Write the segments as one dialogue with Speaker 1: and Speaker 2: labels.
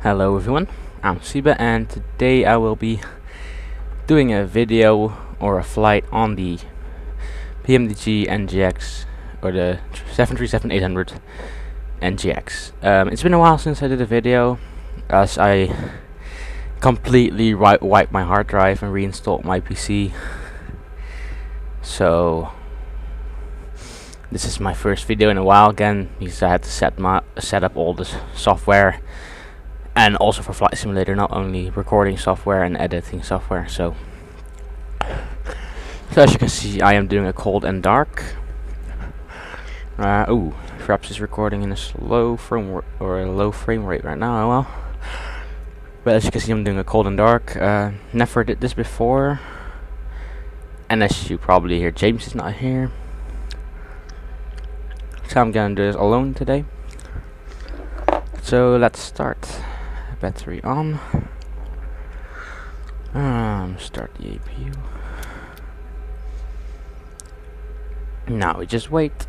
Speaker 1: Hello everyone, I'm Siba, and today I will be doing a video or a flight on the PMDG NGX or the 737-800 NGX. It's been a while since I did a video, as I completely wiped my hard drive and reinstalled my PC. So this is my first video in a while again, because I had to set up all the software. And also for Flight Simulator, not only recording software and editing software. So as you can see, I am doing a cold and dark. Perhaps it's recording in a low frame rate right now. Oh well. But as you can see, I'm doing a cold and dark. Never did this before. And as you probably hear, James is not here. So I'm gonna do this alone today. So let's start. Battery on. Start the APU. Now we just wait.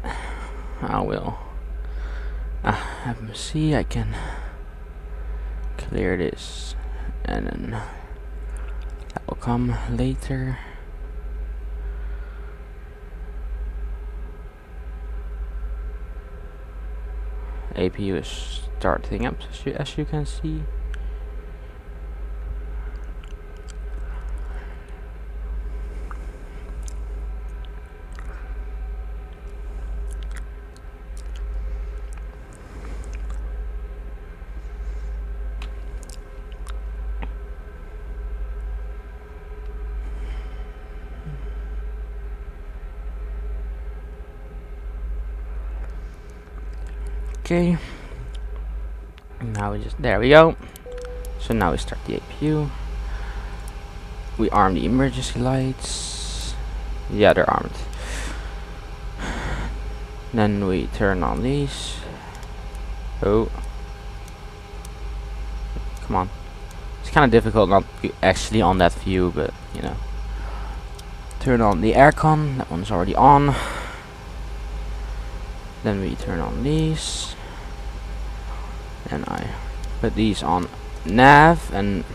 Speaker 1: I will see. I can clear this, and then that will come later. APU is starting up, as you can see. Okay, now there we go. So now we start the APU. We arm the emergency lights. Yeah, they're armed. Then we turn on these. Oh, come on. It's kind of difficult not actually on that view, but you know. Turn on the aircon. That one's already on. Then we turn on these. And I put these on nav, and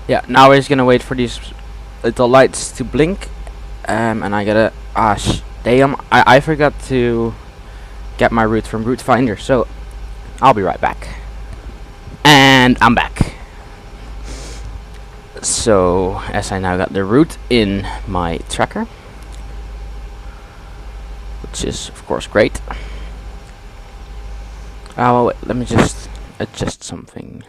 Speaker 1: yeah, now we're just gonna wait for these little lights to blink. And I gotta damn, I forgot to get my route from Route Finder, so I'll be right back. And I'm back. So as I now got the route in my tracker, which is of course great. Oh wait, let me just adjust something.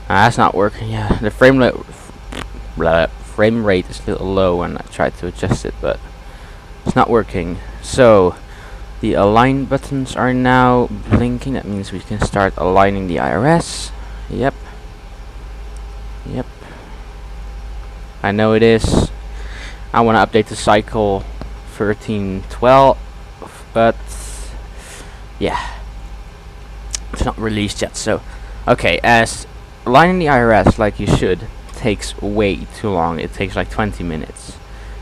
Speaker 1: That's not working. Yeah, the frame rate is a little low, and I tried to adjust it, but it's not working. So the align buttons are now blinking. That means we can start aligning the IRS. Yep. I know it is. I want to update the cycle 1312, but yeah, it's not released yet. So okay, as aligning the IRS like you should takes way too long. It takes like 20 minutes.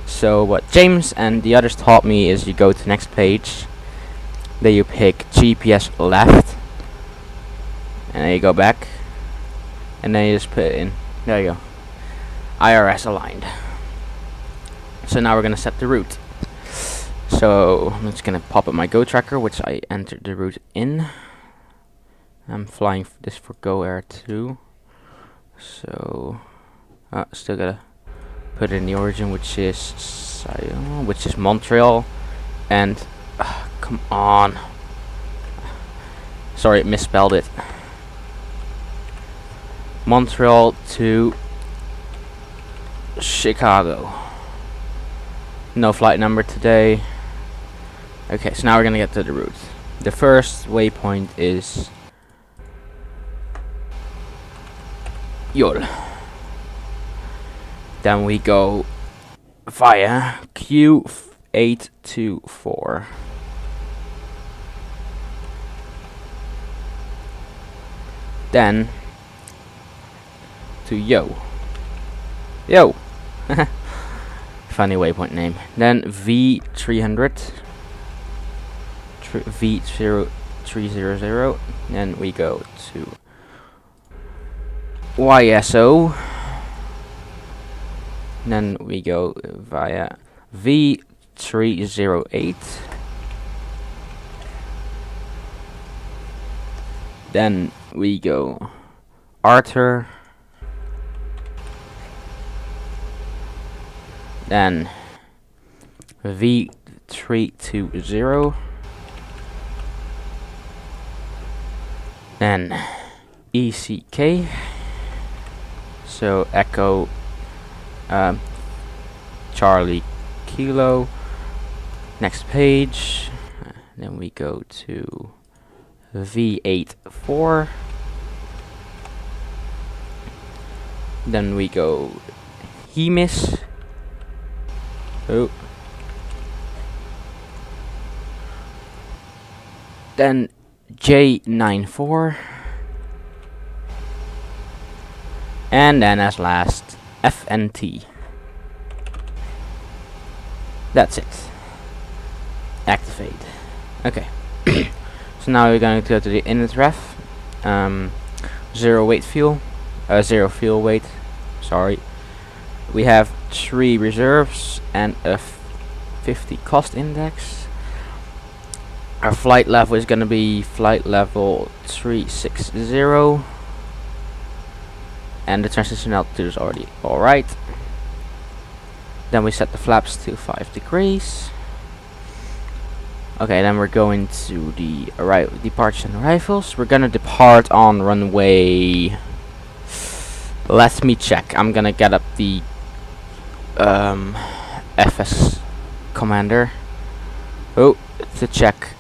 Speaker 1: So what James and the others taught me is you go to next page. Then you pick GPS left, and then you go back, and then you just put it in. There you go. IRS aligned. So now we're gonna set the route. So I'm just gonna pop up my Go tracker, which I entered the route in. I'm flying this for Go Air 2. So still gotta put in the origin, which is CYUL, which is Montreal, and come on. Sorry, misspelled it. Montreal to Chicago. No flight number today. Okay, so now we're gonna get to the route. The first waypoint is CYUL. Then we go via Q824. then to yo. Funny waypoint name. Then V300, V0300. Then we go to YSO. Then we go via V308. Then we go Arthur. Then V320. Then ECK. So Echo Charlie Kilo. Next page. Then we go to V84. Then we go Hemis. Oh. Then J94. And then as last FNT. That's it. Activate. Okay. So now we're going to go to the init ref. Zero weight fuel. Zero fuel weight. Sorry. We have 3 reserves and a 50 cost index. Our flight level is going to be flight level 360. And the transition altitude is already alright. Then we set the flaps to 5 degrees. Okay, then we're going to the departure and arrivals. We're gonna depart on runway. Let me check. I'm gonna get up the FS commander. Oh, to check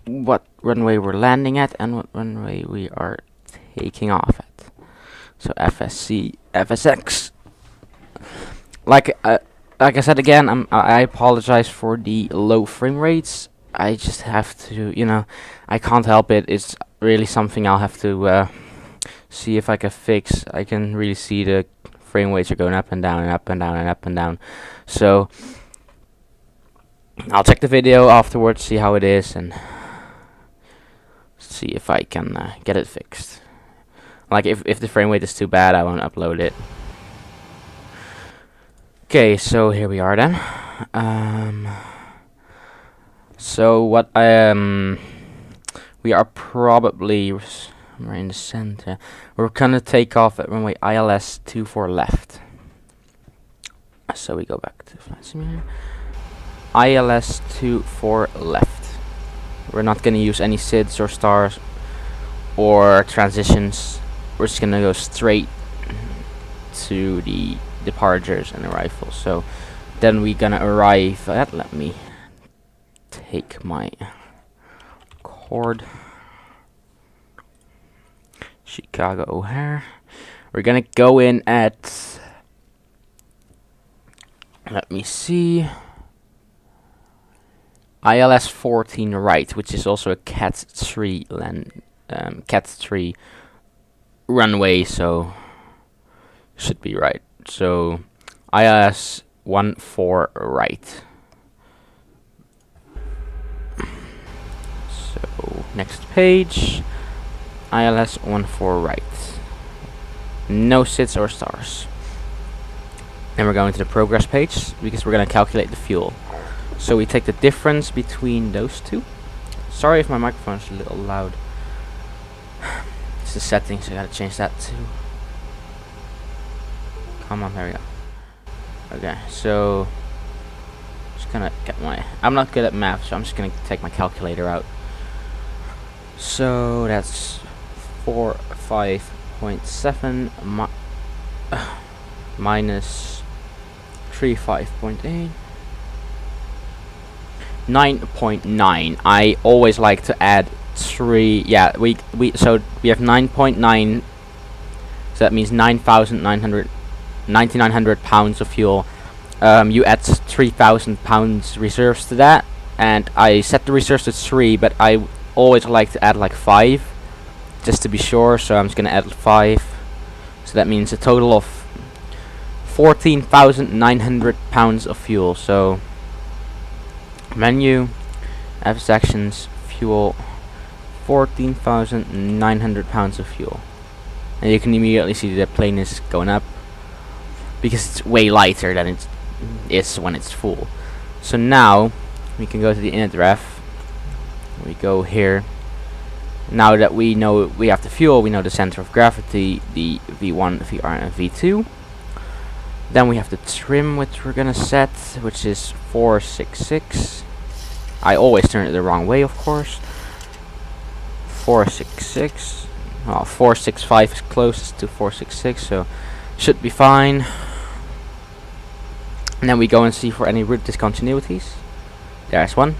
Speaker 1: what runway we're landing at and what runway we are taking off at. So FSX. Like I said again, I apologize for the low frame rates. I just have to, you know, I can't help it. It's really something I'll have to see if I can fix. I can really see the frame rates are going up and down and up and down and up and down. So I'll check the video afterwards, see how it is, and see if I can get it fixed. Like if the frame rate is too bad, I won't upload it. Okay, so here we are then. So what we are probably, we're in the center. We're gonna take off at runway ILS 24 left. So we go back to flight simulator. ILS 24 left. We're not gonna use any SIDs or stars or transitions. We're just gonna go straight to the departures and arrivals. So then we're gonna arrive at, let me take my KORD, Chicago O'Hare. We're gonna go in at, let me see, ILS 14 right, which is also a Cat 3 Cat 3 runway, so should be right. So ILS 14 right. So next page, ILS 14 right. No SIDs or stars. Then we're going to the progress page because we're going to calculate the fuel. So we take the difference between those two. Sorry if my microphone's a little loud. It's the settings, so I gotta change that too. Come on, there we go. Okay, so just gonna get my, I'm not good at math, so I'm just gonna take my calculator out. So that's 45.7 minus 35.8. 9.9. I always like to add 3. Yeah, we have 9.9. So that means 9,900 pounds of fuel. You add 3,000 pounds reserves to that, and I set the reserves to 3, but I always like to add like 5. just to be sure, so I'm just gonna add 5. So that means a total of 14,900 pounds of fuel. So menu, FSX fuel, 14,900 pounds of fuel. And you can immediately see the plane is going up because it's way lighter than it is when it's full. So now we can go to the init ref. We go here. Now that we know we have the fuel, we know the center of gravity, the V1, VR, and V2. Then we have the trim, which we're gonna set, which is 466. I always turn it the wrong way, of course. 466. Oh, 465 is closest to 466, so should be fine. And then we go and see for any route discontinuities. There's one.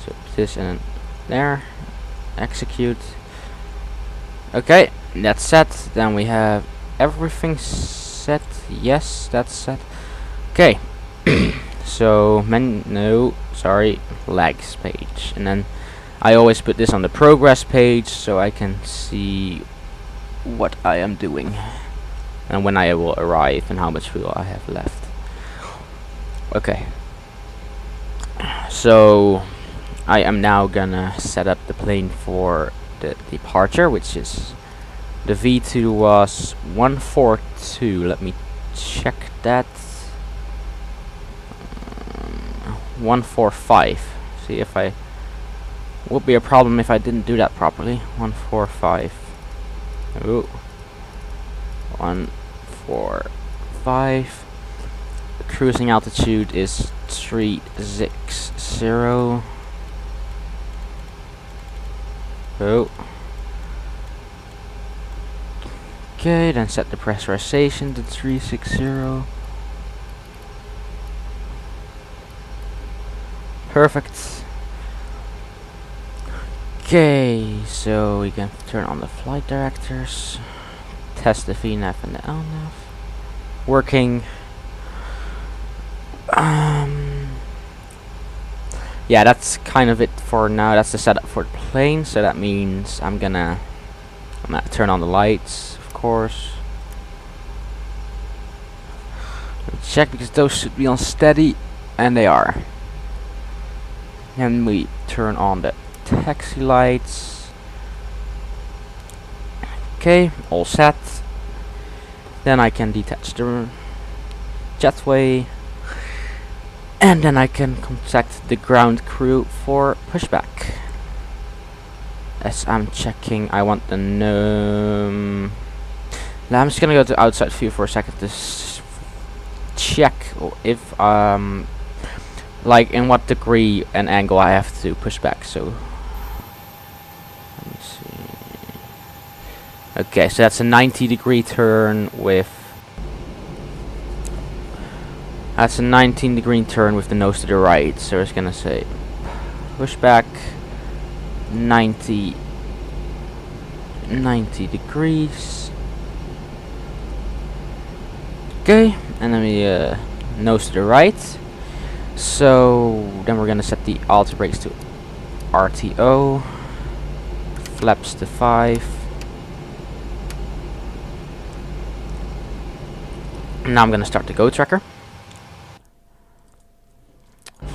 Speaker 1: So this and there. Execute. Okay, that's set. Then we have everything set. Yes, that's set. Okay. So lags page, and then I always put this on the progress page so I can see what I am doing and when I will arrive and how much fuel I have left. Okay, so I am now gonna set up the plane for the departure, which is the V2 was 142. Let me check that. 145. See if I would be a problem if I didn't do that properly. 145. Oh, 145. The cruising altitude is 360. Oh. Okay, then set the pressurization to 360. Perfect. Okay, so we can turn on the flight directors, test the VNAV and the LNAV. Working. Yeah, that's kind of it for now. That's the setup for the plane. So that means I'm gonna turn on the lights, of course. Let me check because those should be on steady, and they are. And we turn on the taxi lights. Okay, all set. Then I can detach the jetway. And then I can contact the ground crew for pushback. As I'm checking, I want the now I'm just gonna go to outside view for a second to check if like in what degree and angle I have to push back. So let me see. Okay, so that's a 90-degree turn with. That's a 19-degree turn with the nose to the right. So it's gonna say push back 90 degrees. Okay, and then we nose to the right. So then we're gonna set the auto brakes to RTO, flaps to 5. Now I'm gonna start the Go tracker.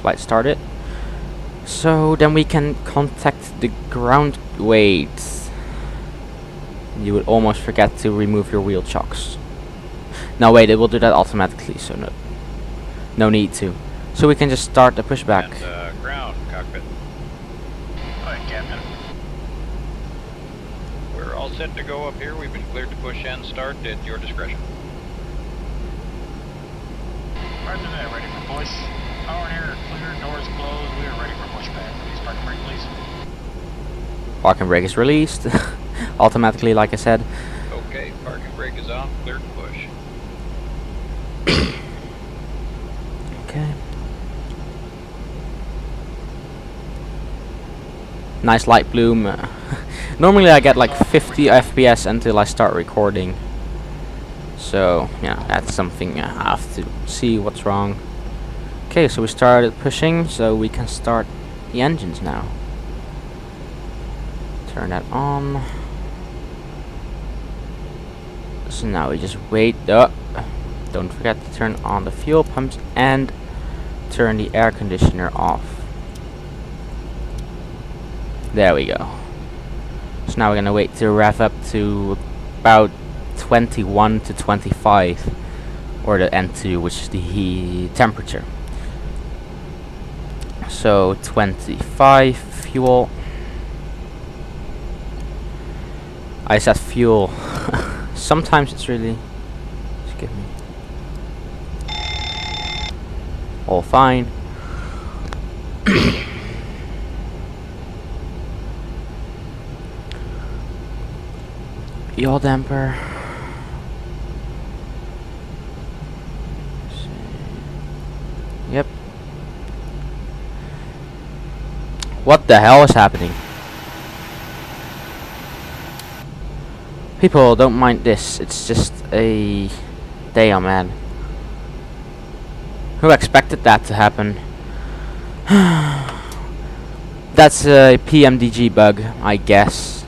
Speaker 1: Flight started. So then we can contact the ground. Wait, you would almost forget to remove your wheel chocks. No, wait, it will do that automatically, so no need to. So we can just start the pushback.
Speaker 2: And, ground cockpit. Hi, Captain. We're all set to go up here. We've been cleared to push and start at your discretion.
Speaker 3: Roger that, ready for push. Power and air clear, doors closed. We are ready for pushback. Please parking brake, please.
Speaker 1: Parking brake is released automatically, like I said.
Speaker 2: Okay, parking brake is on. Cleared to push.
Speaker 1: Okay. Nice light bloom. Normally I get like 50 FPS until I start recording. So yeah, that's something I have to see what's wrong. Okay, so we started pushing, so we can start the engines now. Turn that on. So now we just wait. Don't forget to turn on the fuel pumps and turn the air conditioner off. There we go. So now we're gonna wait to rev up to about 21 to 25, or the N2, which is the temperature. So 25 fuel. I set fuel. Sometimes it's really. Just give me. All fine. Yaw damper. Yep. What the hell is happening? People, don't mind this. It's just a damn, man. Who expected that to happen? That's a PMDG bug, I guess.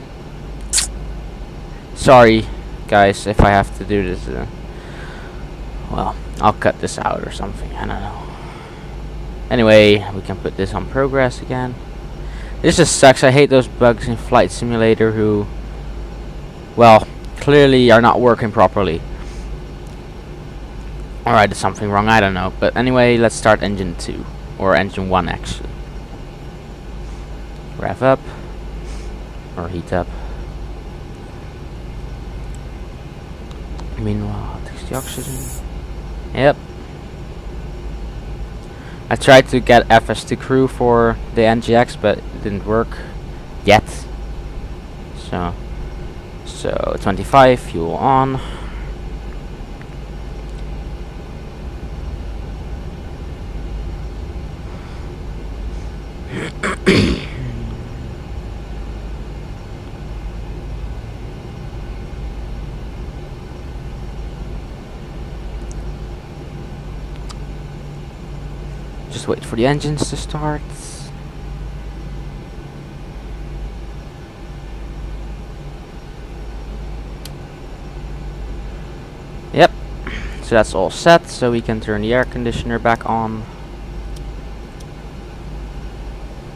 Speaker 1: Sorry, guys, if I have to do this. Well, I'll cut this out or something. I don't know. Anyway, we can put this on progress again. This just sucks. I hate those bugs in Flight Simulator who, well, clearly are not working properly. Or I did something wrong, I don't know. But anyway, let's start engine 2. Or engine 1, actually. Rev up. Or heat up. Meanwhile, takes the oxygen. Yep. I tried to get FS2 crew for the NGX, but it didn't work yet. So 25, fuel on. Just wait for the engines to start. Yep. So that's all set, so we can turn the air conditioner back on.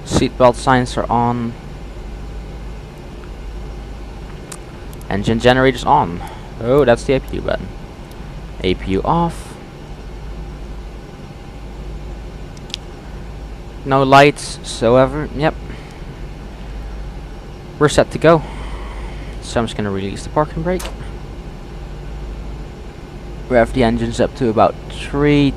Speaker 1: Seatbelt signs are on. Engine generators on. Oh, that's the APU button. APU off. No lights, so ever. Yep. We're set to go. So I'm just gonna release the parking brake. Rev the engines up to about 3.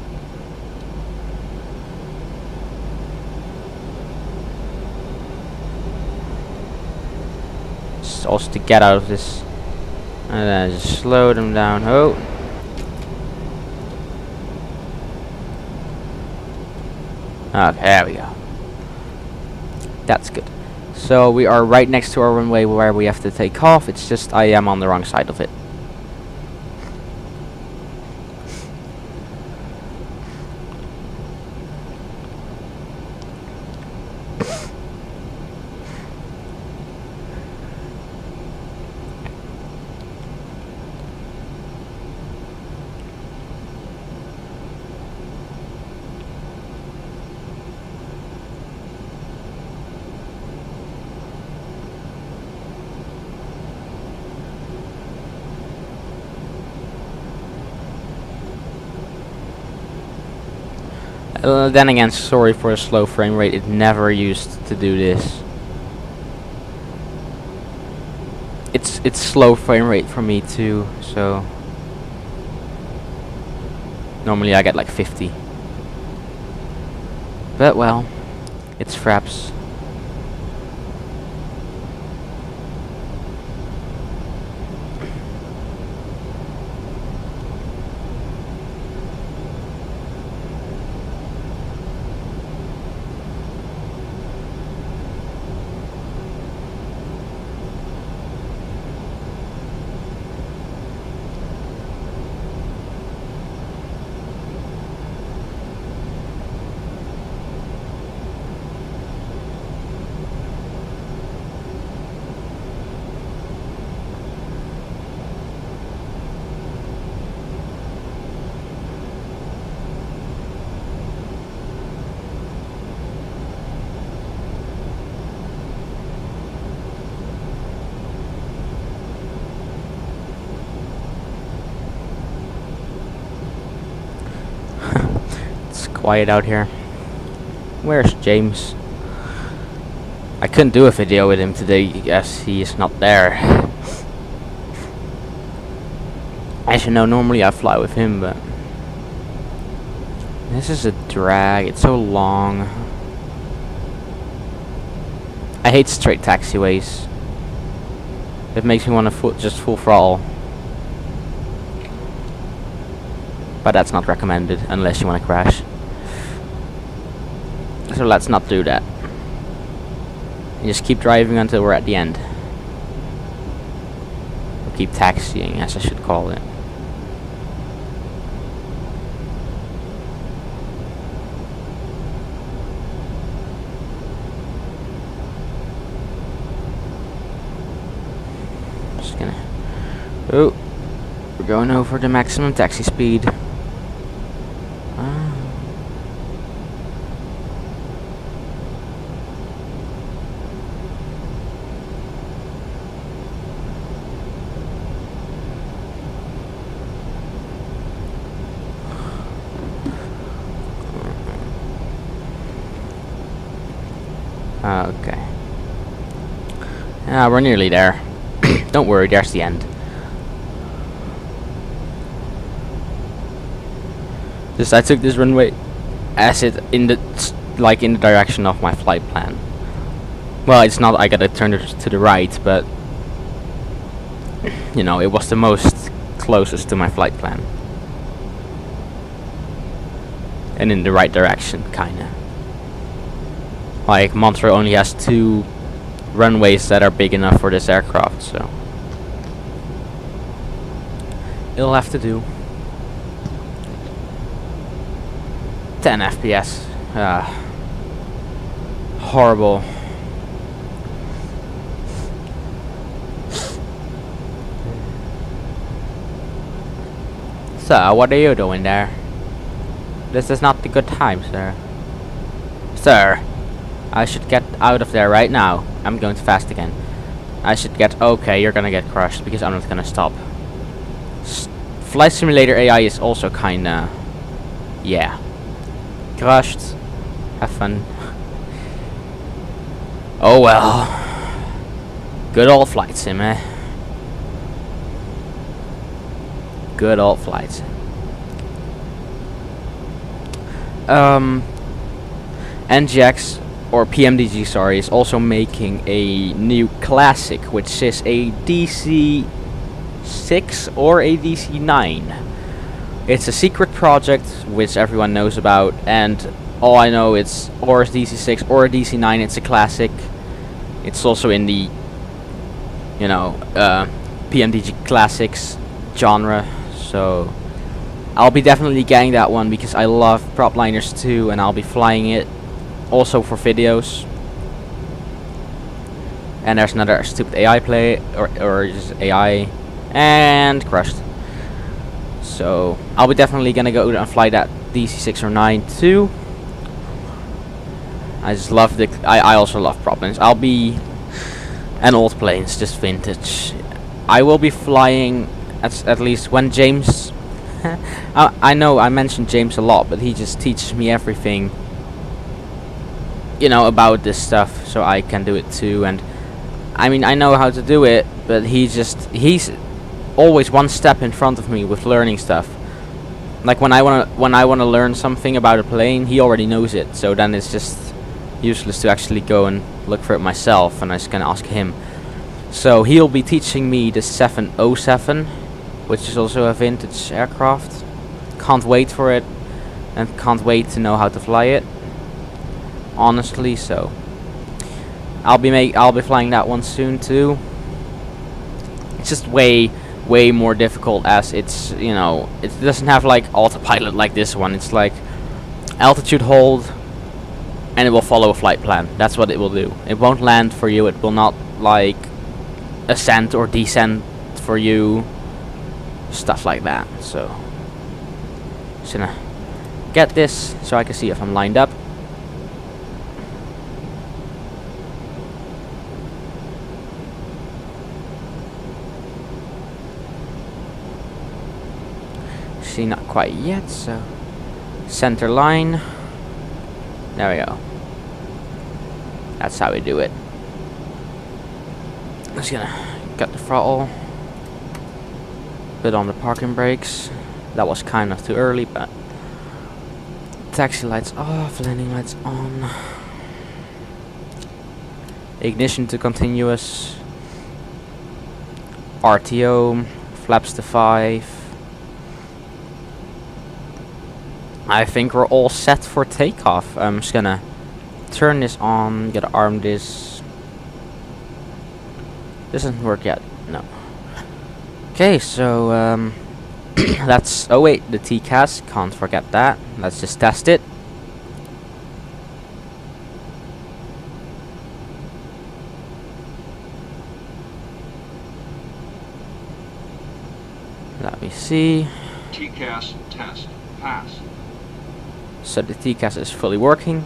Speaker 1: Just also to get out of this. And then just slow them down. Oh. Okay, there we go. That's good. So we are right next to our runway where we have to take off. It's just I am on the wrong side of it. Then again, sorry for a slow frame rate. It never used to do this. It's slow frame rate for me too, so normally I get like 50. But well, it's fraps. quiet out here. Where's James? I couldn't do a video with him today as he is not there. As you know, normally I fly with him, but this is a drag. It's so long. I hate straight taxiways. It makes me want to just full throttle. But that's not recommended unless you want to crash. So let's not do that. Just keep driving until we're at the end. Or keep taxiing, as I should call it. Just gonna... Oh! We're going over the maximum taxi speed. Okay. We're nearly there. Don't worry, there's the end. I took this runway as it in the direction of my flight plan. Well, it's not. I gotta turn it to the right, but you know, it was the most closest to my flight plan, and in the right direction, kinda. Like, Montreux only has 2 runways that are big enough for this aircraft, so it'll have to do. 10 FPS. Horrible. So, what are you doing there? This is not the good time, sir. Sir, I should get out of there right now. I'm going too fast again. I should get... Okay, you're gonna get crushed because I'm not gonna stop. Flight Simulator AI is also kinda... Yeah. Crushed. Have fun. Oh well. Good old flight sim, eh? Good old flight sim. NGX, or PMDG, sorry, is also making a new classic, which is a DC-6 or a DC-9. It's a secret project which everyone knows about, and all I know is or it's DC-6 or a DC-9. It's a classic. It's also in the, you know, PMDG classics genre. So I'll be definitely getting that one because I love prop liners too, and I'll be flying it also for videos. And there's another stupid AI play or just AI and crushed. So I'll be definitely gonna go and fly that DC-6 or 9 too. I just love the. I also love prop planes. I'll be and old planes, just vintage. I will be flying at least when James. I know I mentioned James a lot, but he just teaches me everything, you know, about this stuff, so I can do it too. And I mean, I know how to do it, but he's always one step in front of me with learning stuff. Like when I wanna learn something about a plane, he already knows it. So then it's just useless to actually go and look for it myself, and I just gonna ask him. So he'll be teaching me the 707, which is also a vintage aircraft. Can't wait for it, and can't wait to know how to fly it. Honestly, so I'll be flying that one soon too. It's just way more difficult, as it's, you know, it doesn't have like autopilot like this one. It's like altitude hold, and it will follow a flight plan. That's what it will do. It won't land for you. It will not like ascend or descend for you, stuff like that. So just gonna get this so I can see if I'm lined up. See, not quite yet, so Center line. There we go. That's how we do it. Just gonna get the throttle. Put on the parking brakes. That was kind of too early, but taxi lights off, landing lights on. Ignition to continuous. RTO, flaps to 5. I think we're all set for takeoff. I'm just gonna turn this on, gotta arm this. This doesn't work yet, no. Okay, so that's, oh wait, the TCAS, can't forget that. Let's just test it. Let me see.
Speaker 4: TCAS test pass.
Speaker 1: So the TCAS is fully working.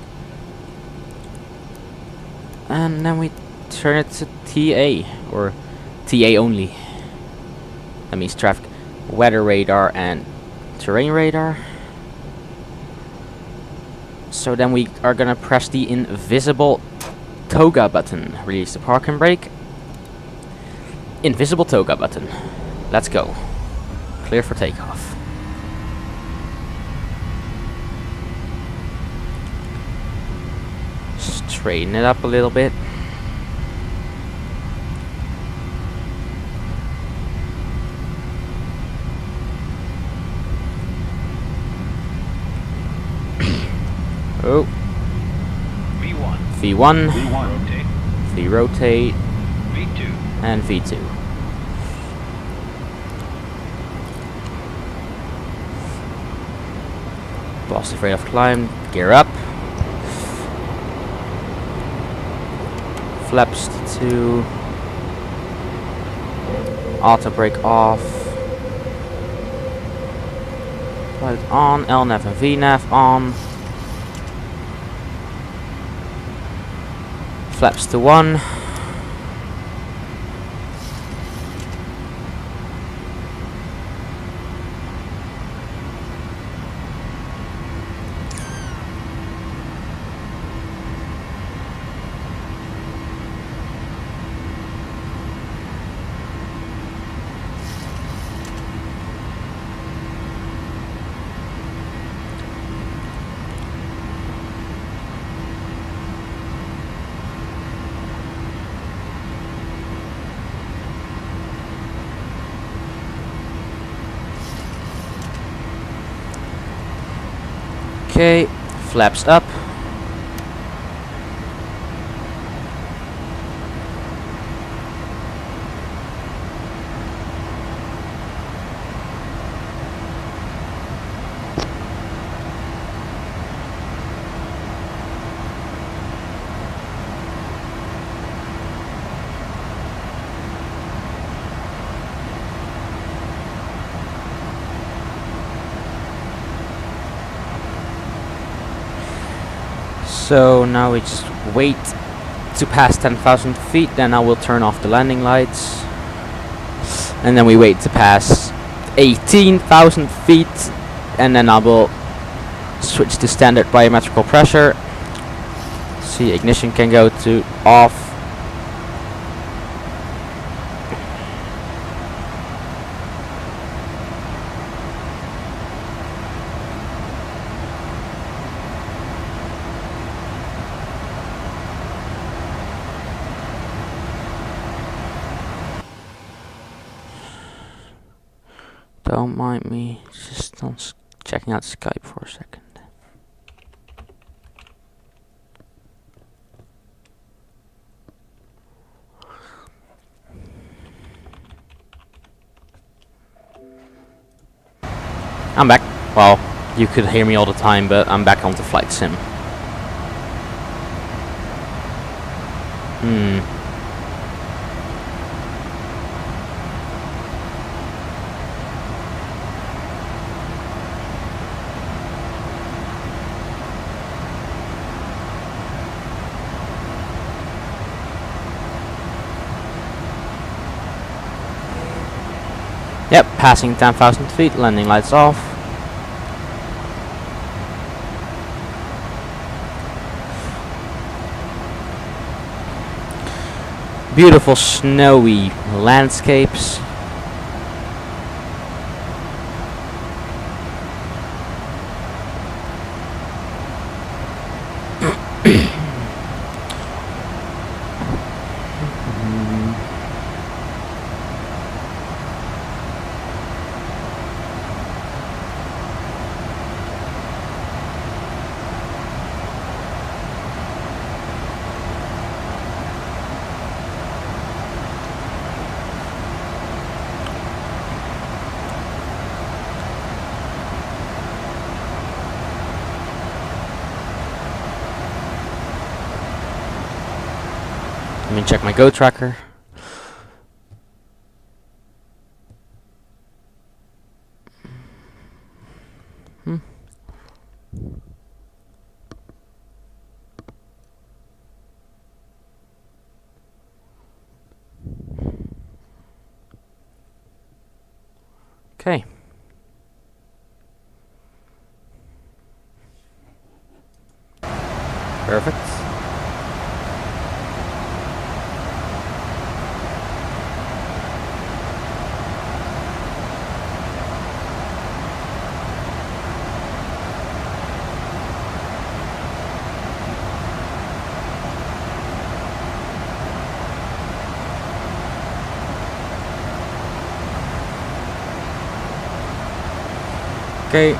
Speaker 1: And then we turn it to TA, or TA only. That means traffic, weather radar and terrain radar. So then we are gonna press the invisible toga button. Release the parking brake. Invisible toga button. Let's go. Clear for takeoff. Straighten it up a little bit. Oh.
Speaker 2: V1.
Speaker 1: V1.
Speaker 2: Rotate.
Speaker 1: V rotate.
Speaker 2: V2.
Speaker 1: And V2. Positive rate of climb. Gear up. Flaps to 2. Auto brake off. Light on. LNAV and VNAV on. Flaps to 1. Okay, flaps up. So now we just wait to pass 10,000 feet, then I will turn off the landing lights. And then we wait to pass 18,000 feet, and then I will switch to standard biometrical pressure. See, ignition can go to off. Don't mind me, just checking out Skype for a second. I'm back. Well, you could hear me all the time, but I'm back onto Flight Sim. Yep, passing 10,000 feet, landing lights off. Beautiful snowy landscapes. Let me check my Go tracker. Okay. Perfect. Okay.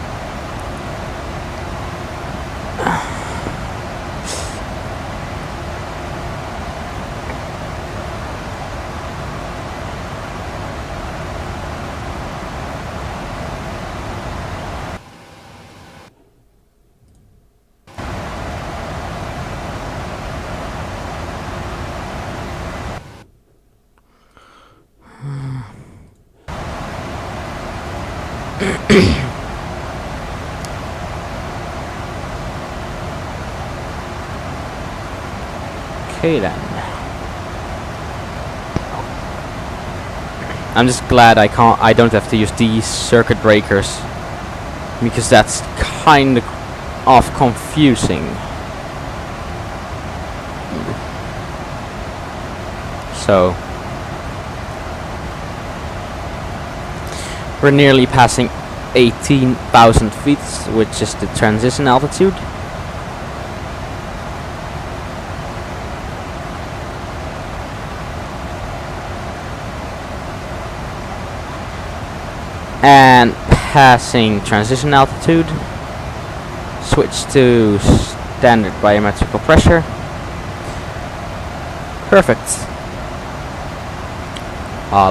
Speaker 1: Okay then. I'm just glad I don't have to use these circuit breakers, because that's kind of confusing. So we're nearly passing 18,000 feet, which is the transition altitude. And passing transition altitude, switch to standard biometrical pressure. Perfect.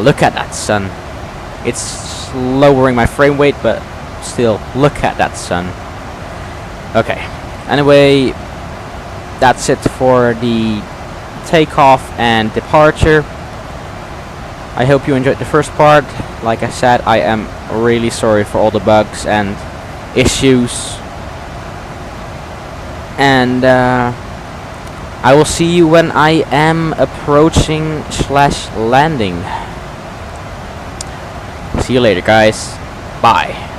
Speaker 1: Look at that sun. It's lowering my frame rate, but still, look at that sun. Okay, anyway, that's it for the takeoff and departure. I hope you enjoyed the first part. Like I said, I am really sorry for all the bugs and issues. And I will see you when I am approaching / landing. See you later, guys. Bye.